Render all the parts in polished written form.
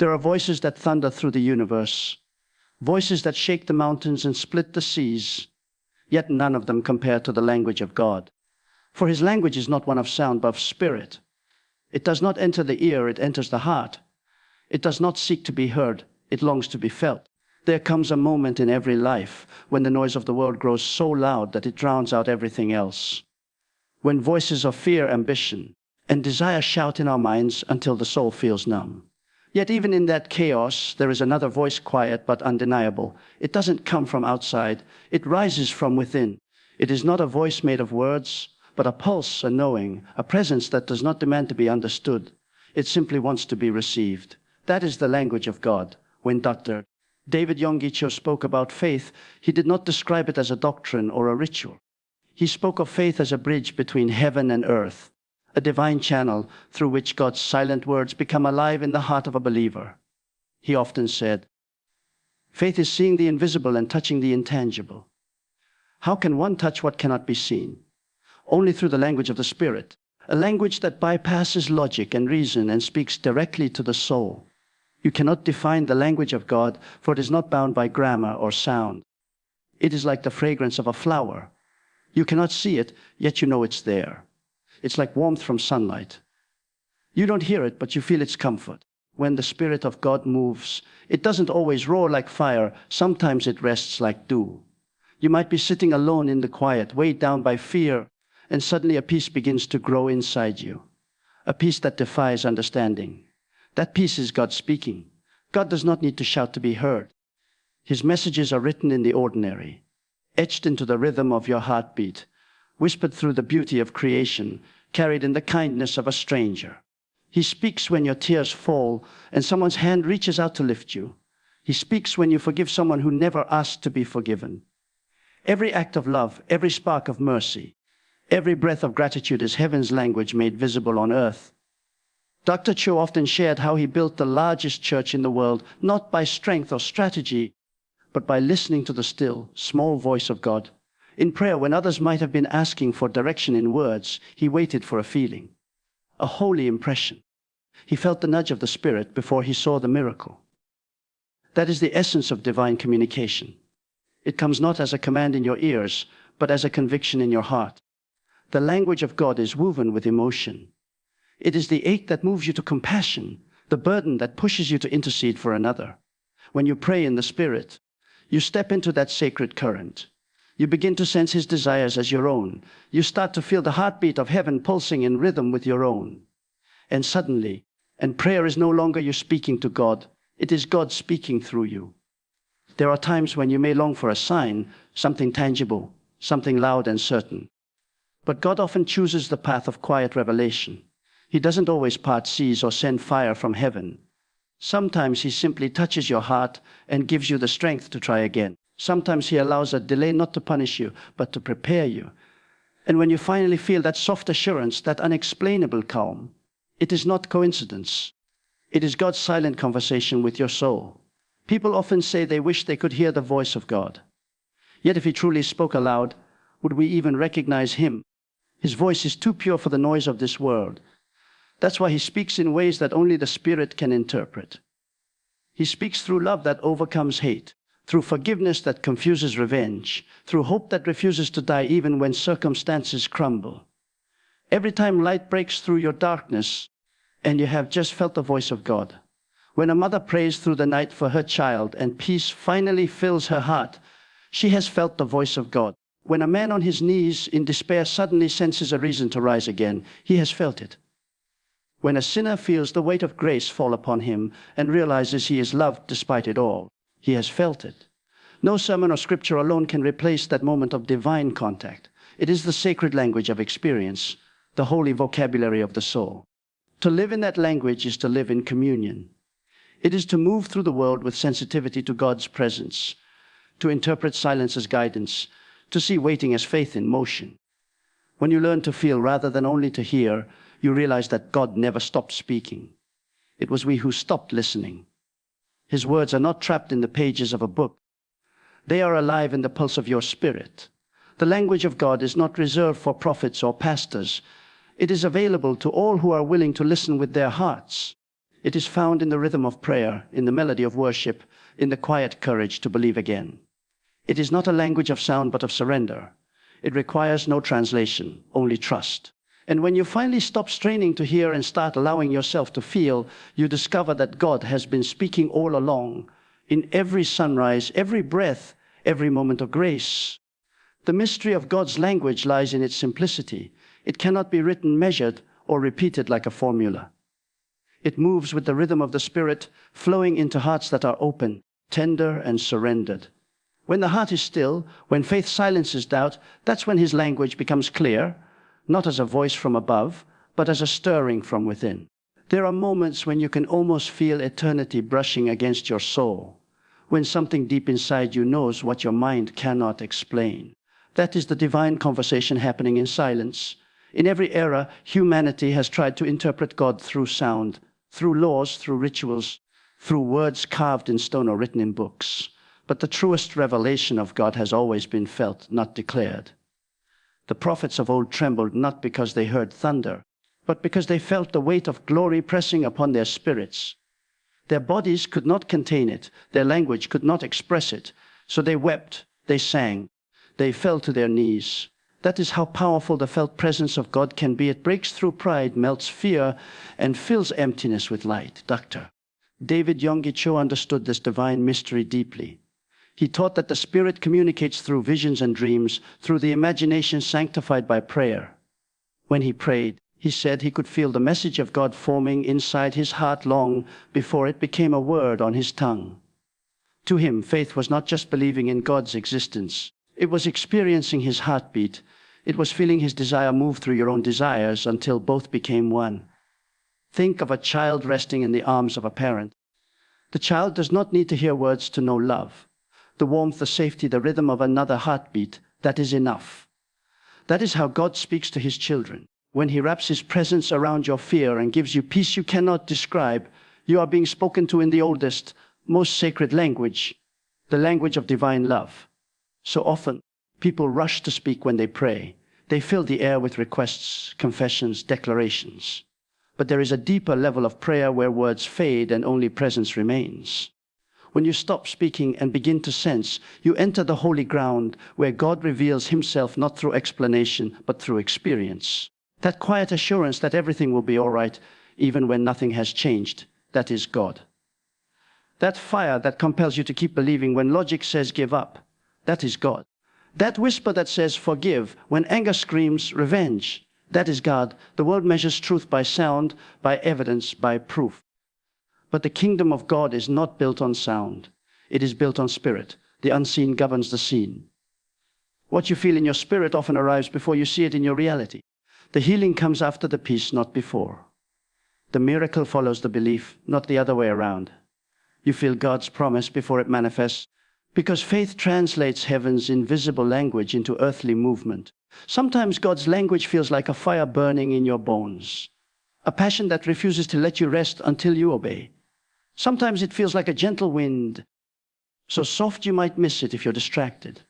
There are voices that thunder through the universe, voices that shake the mountains and split the seas, yet none of them compare to the language of God. For his language is not one of sound, but of spirit. It does not enter the ear, it enters the heart. It does not seek to be heard, it longs to be felt. There comes a moment in every life when the noise of the world grows so loud that it drowns out everything else. When voices of fear, ambition, and desire shout in our minds until the soul feels numb. Yet even in that chaos, there is another voice, quiet but undeniable. It doesn't come from outside, it rises from within. It is not a voice made of words, but a pulse, a knowing, a presence that does not demand to be understood. It simply wants to be received. That is the language of God. When Dr. David Yonggi Cho spoke about faith, he did not describe it as a doctrine or a ritual. He spoke of faith as a bridge between heaven and earth, a divine channel through which God's silent words become alive in the heart of a believer. He often said, "Faith is seeing the invisible and touching the intangible." How can one touch what cannot be seen? Only through the language of the Spirit, a language that bypasses logic and reason and speaks directly to the soul. You cannot define the language of God, for it is not bound by grammar or sound. It is like the fragrance of a flower. You cannot see it, yet you know it's there. It's like warmth from sunlight. You don't hear it, but you feel its comfort. When the Spirit of God moves, it doesn't always roar like fire. Sometimes it rests like dew. You might be sitting alone in the quiet, weighed down by fear, and suddenly a peace begins to grow inside you. A peace that defies understanding. That peace is God speaking. God does not need to shout to be heard. His messages are written in the ordinary, etched into the rhythm of your heartbeat, whispered through the beauty of creation, carried in the kindness of a stranger. He speaks when your tears fall and someone's hand reaches out to lift you. He speaks when you forgive someone who never asked to be forgiven. Every act of love, every spark of mercy, every breath of gratitude is heaven's language made visible on earth. Dr. Cho often shared how he built the largest church in the world, not by strength or strategy, but by listening to the still, small voice of God. In prayer, when others might have been asking for direction in words, he waited for a feeling, a holy impression. He felt the nudge of the Spirit before he saw the miracle. That is the essence of divine communication. It comes not as a command in your ears, but as a conviction in your heart. The language of God is woven with emotion. It is the ache that moves you to compassion, the burden that pushes you to intercede for another. When you pray in the Spirit, you step into that sacred current. You begin to sense His desires as your own. You start to feel the heartbeat of heaven pulsing in rhythm with your own. And suddenly, and prayer is no longer you speaking to God, it is God speaking through you. There are times when you may long for a sign, something tangible, something loud and certain. But God often chooses the path of quiet revelation. He doesn't always part seas or send fire from heaven. Sometimes He simply touches your heart and gives you the strength to try again. Sometimes He allows a delay not to punish you, but to prepare you. And when you finally feel that soft assurance, that unexplainable calm, it is not coincidence. It is God's silent conversation with your soul. People often say they wish they could hear the voice of God. Yet if He truly spoke aloud, would we even recognize Him? His voice is too pure for the noise of this world. That's why He speaks in ways that only the Spirit can interpret. He speaks through love that overcomes hate, through forgiveness that confuses revenge, through hope that refuses to die even when circumstances crumble. Every time light breaks through your darkness, and you have just felt the voice of God. When a mother prays through the night for her child and peace finally fills her heart, she has felt the voice of God. When a man on his knees in despair suddenly senses a reason to rise again, he has felt it. When a sinner feels the weight of grace fall upon him and realizes he is loved despite it all, he has felt it. No sermon or scripture alone can replace that moment of divine contact. It is the sacred language of experience, the holy vocabulary of the soul. To live in that language is to live in communion. It is to move through the world with sensitivity to God's presence, to interpret silence as guidance, to see waiting as faith in motion. When you learn to feel rather than only to hear, you realize that God never stopped speaking. It was we who stopped listening. His words are not trapped in the pages of a book. They are alive in the pulse of your spirit. The language of God is not reserved for prophets or pastors. It is available to all who are willing to listen with their hearts. It is found in the rhythm of prayer, in the melody of worship, in the quiet courage to believe again. It is not a language of sound but of surrender. It requires no translation, only trust. And when you finally stop straining to hear and start allowing yourself to feel, you discover that God has been speaking all along, in every sunrise, every breath, every moment of grace. The mystery of God's language lies in its simplicity. It cannot be written, measured, or repeated like a formula. It moves with the rhythm of the Spirit, flowing into hearts that are open, tender, and surrendered. When the heart is still, when faith silences doubt, that's when His language becomes clear, not as a voice from above, but as a stirring from within. There are moments when you can almost feel eternity brushing against your soul, when something deep inside you knows what your mind cannot explain. That is the divine conversation happening in silence. In every era, humanity has tried to interpret God through sound, through laws, through rituals, through words carved in stone or written in books. But the truest revelation of God has always been felt, not declared. The prophets of old trembled not because they heard thunder, but because they felt the weight of glory pressing upon their spirits. Their bodies could not contain it, their language could not express it, so they wept, they sang, they fell to their knees. That is how powerful the felt presence of God can be. It breaks through pride, melts fear, and fills emptiness with light. Dr. David Yonggi Cho understood this divine mystery deeply. He taught that the Spirit communicates through visions and dreams, through the imagination sanctified by prayer. When he prayed, he said he could feel the message of God forming inside his heart long before it became a word on his tongue. To him, faith was not just believing in God's existence. It was experiencing His heartbeat. It was feeling His desire move through your own desires until both became one. Think of a child resting in the arms of a parent. The child does not need to hear words to know love. The warmth, the safety, the rhythm of another heartbeat, that is enough. That is how God speaks to His children. When He wraps His presence around your fear and gives you peace you cannot describe, you are being spoken to in the oldest, most sacred language, the language of divine love. So often, people rush to speak when they pray. They fill the air with requests, confessions, declarations. But there is a deeper level of prayer where words fade and only presence remains. When you stop speaking and begin to sense, you enter the holy ground where God reveals Himself not through explanation, but through experience. That quiet assurance that everything will be all right, even when nothing has changed, that is God. That fire that compels you to keep believing when logic says give up, that is God. That whisper that says forgive when anger screams revenge, that is God. The world measures truth by sound, by evidence, by proof. But the kingdom of God is not built on sound. It is built on spirit. The unseen governs the seen. What you feel in your spirit often arrives before you see it in your reality. The healing comes after the peace, not before. The miracle follows the belief, not the other way around. You feel God's promise before it manifests, because faith translates heaven's invisible language into earthly movement. Sometimes God's language feels like a fire burning in your bones, a passion that refuses to let you rest until you obey. Sometimes it feels like a gentle wind, so soft you might miss it if you're distracted.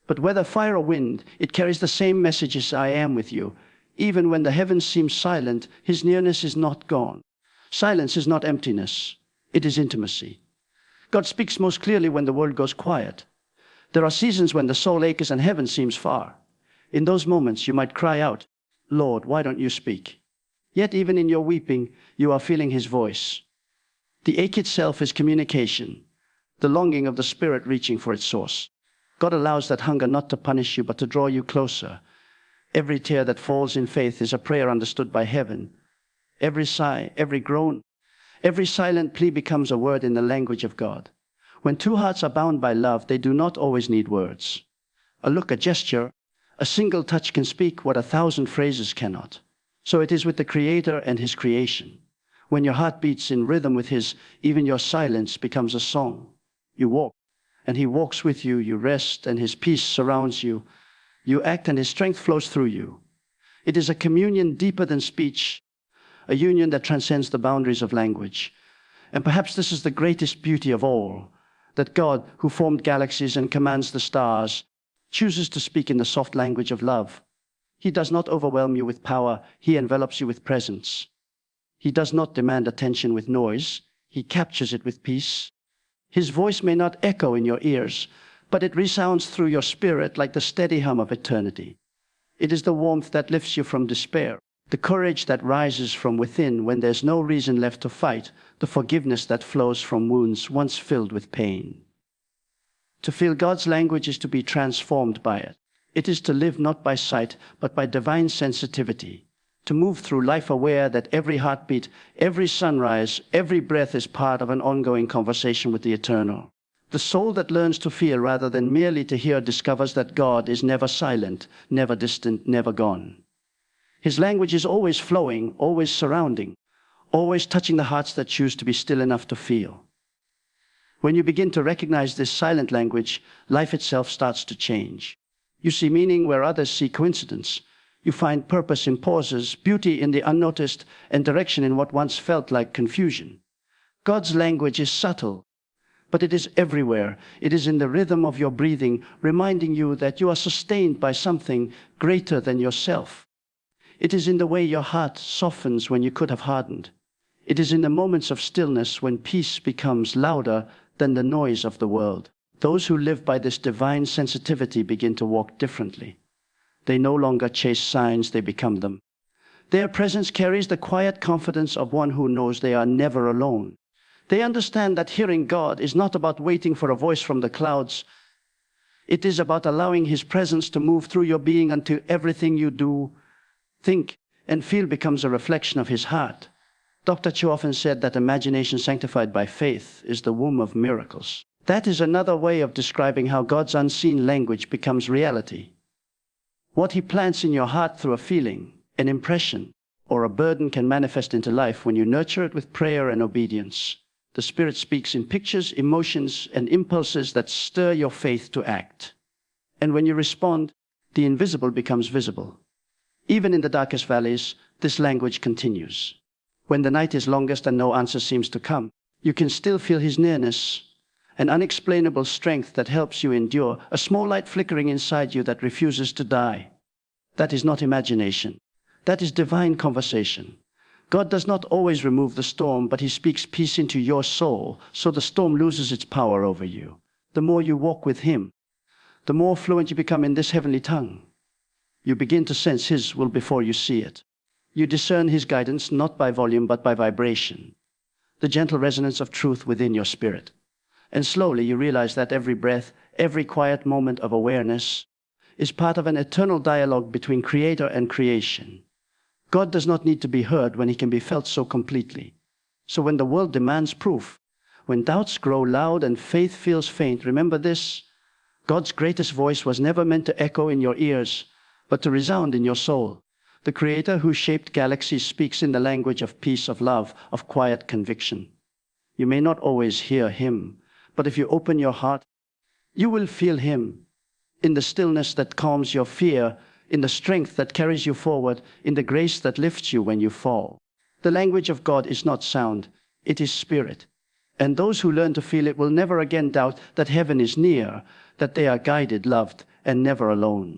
But whether fire or wind, it carries the same messages: I am with you. Even when the heavens seem silent, His nearness is not gone. Silence is not emptiness, it is intimacy. God speaks most clearly when the world goes quiet. There are seasons when the soul aches and heaven seems far. In those moments you might cry out, Lord, why don't you speak? Yet even in your weeping, you are feeling His voice. The ache itself is communication, the longing of the spirit reaching for its source. God allows that hunger not to punish you, but to draw you closer. Every tear that falls in faith is a prayer understood by heaven. Every sigh, every groan, every silent plea becomes a word in the language of God. When two hearts are bound by love, they do not always need words. A look, a gesture, a single touch can speak what 1,000 phrases cannot. So it is with the Creator and His creation. When your heart beats in rhythm with His, even your silence becomes a song. You walk, and He walks with you. You rest, and His peace surrounds you. You act, and His strength flows through you. It is a communion deeper than speech, a union that transcends the boundaries of language. And perhaps this is the greatest beauty of all, that God, who formed galaxies and commands the stars, chooses to speak in the soft language of love. He does not overwhelm you with power. He envelops you with presence. He does not demand attention with noise. He captures it with peace. His voice may not echo in your ears, but it resounds through your spirit like the steady hum of eternity. It is the warmth that lifts you from despair, the courage that rises from within when there's no reason left to fight, the forgiveness that flows from wounds once filled with pain. To feel God's language is to be transformed by it. It is to live not by sight, but by divine sensitivity. To move through life aware that every heartbeat, every sunrise, every breath is part of an ongoing conversation with the eternal. The soul that learns to feel rather than merely to hear discovers that God is never silent, never distant, never gone. His language is always flowing, always surrounding, always touching the hearts that choose to be still enough to feel. When you begin to recognize this silent language, life itself starts to change. You see meaning where others see coincidence. You find purpose in pauses, beauty in the unnoticed, and direction in what once felt like confusion. God's language is subtle, but it is everywhere. It is in the rhythm of your breathing, reminding you that you are sustained by something greater than yourself. It is in the way your heart softens when you could have hardened. It is in the moments of stillness when peace becomes louder than the noise of the world. Those who live by this divine sensitivity begin to walk differently. They no longer chase signs, they become them. Their presence carries the quiet confidence of one who knows they are never alone. They understand that hearing God is not about waiting for a voice from the clouds. It is about allowing His presence to move through your being until everything you do, think, and feel becomes a reflection of His heart. Dr. Cho often said that imagination sanctified by faith is the womb of miracles. That is another way of describing how God's unseen language becomes reality. What He plants in your heart through a feeling, an impression, or a burden can manifest into life when you nurture it with prayer and obedience. The Spirit speaks in pictures, emotions, and impulses that stir your faith to act. And when you respond, the invisible becomes visible. Even in the darkest valleys, this language continues. When the night is longest and no answer seems to come, you can still feel His nearness, an unexplainable strength that helps you endure, a small light flickering inside you that refuses to die. That is not imagination. That is divine conversation. God does not always remove the storm, but He speaks peace into your soul, so the storm loses its power over you. The more you walk with Him, the more fluent you become in this heavenly tongue. You begin to sense His will before you see it. You discern His guidance not by volume but by vibration, the gentle resonance of truth within your spirit. And slowly you realize that every breath, every quiet moment of awareness is part of an eternal dialogue between Creator and creation. God does not need to be heard when He can be felt so completely. So when the world demands proof, when doubts grow loud and faith feels faint, remember this: God's greatest voice was never meant to echo in your ears, but to resound in your soul. The Creator who shaped galaxies speaks in the language of peace, of love, of quiet conviction. You may not always hear Him, but if you open your heart, you will feel Him in the stillness that calms your fear, in the strength that carries you forward, in the grace that lifts you when you fall. The language of God is not sound, it is spirit. And those who learn to feel it will never again doubt that heaven is near, that they are guided, loved, and never alone.